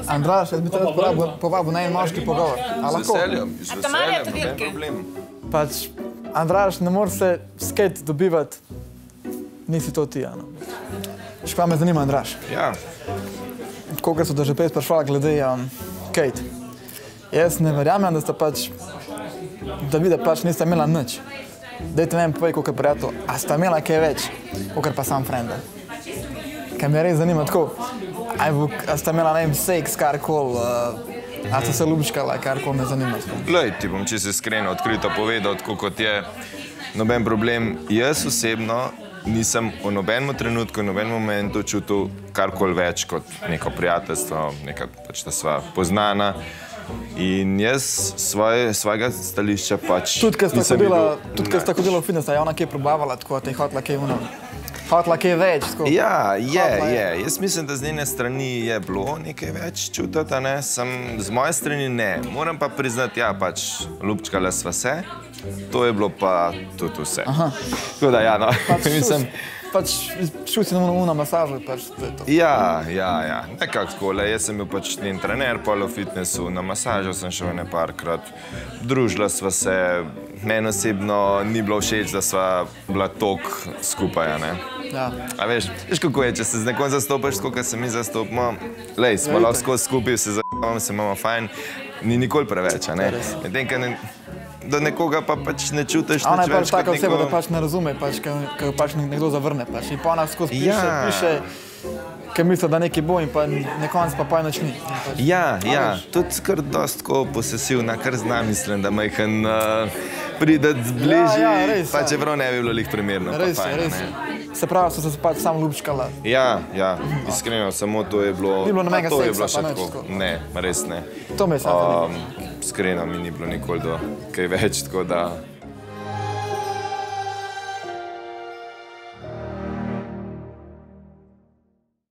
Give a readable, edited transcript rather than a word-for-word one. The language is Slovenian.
Andraž, jaz bi te rad povabil na en moški pogovor. Z veseljem, noben problem. Pač, Andraž, ne moreš se skate dobivati, nisi to ti, Ano. Škva me zanima, Andraž. Ja. Kolikor so te že prej sprašvala glede Kate. Jaz ne verjamem, da sta pač, da vidi, pač nista imela nič. Dajte meni povej, koliko prijatelj, a sta imela kaj več, kolikor pa sam frenda. Kaj me res zanima tako, a sta imela, ne vem, seks, karkoli, a sta se ljubčkala, karkoli me zanima. Glej, ti bom čisto iskreno, odkrito povedal, tako kot je, noben problem. Jaz osebno nisem v nobenem trenutku, v nobenem momentu čutil karkoli več kot neko prijateljstvo, neka pač, da sva poznana. In jaz svojega stališča pač nisem videl. Tudi, kad sta hodila v fitness, je ona kaj probavala, tako, te hotla kaj več. Ja, je. Jaz mislim, da z njene strani je bilo nekaj več čutiti, ne? Z moje strani ne. Moram pa priznati, ja, pač ljubčkala sva se, to je bilo pa tudi vse. Tako da, ja, no, mislim... Pač šel si na masažo, pač to je to. Ja, nekako takole. Jaz sem bil pač njen trener, pol v fitnessu, na masažo sem šel nekajkrat, družila sva se, meni osebno ni bilo všeč, da sva bila toliko skupaj, ne. Ja. A veš kako je, če se z nekom zastopaš, koliko se mi zastopimo, lej, smo lahko skozi skupaj, se zabavamo, se imamo fajn, ni nikoli preveč, a ne. Medtem, kaj do nekoga pa pač ne čutiš nič več kot neko... Ona je pač taka oseba, da pač ne razume, ko pač nekdo zavrne. In pa ona skozi piše, ker misli, da nekaj bo in pa nekonc pa nič ni. Ja, tudi kar dosti posesivna, kar znam, mislim, da majhen prideti bližji, pa čeprav ne bi bilo lih primerno. Res. Se pravi, so se pač sam ljubčkala. Ja, iskreno, samo to je bilo... Ni bilo nobenega seksa, pa nič tako. Ne, res ne. To me je samo zanimalo. Iskreno mi ni bilo nikoli do kaj več, tako da...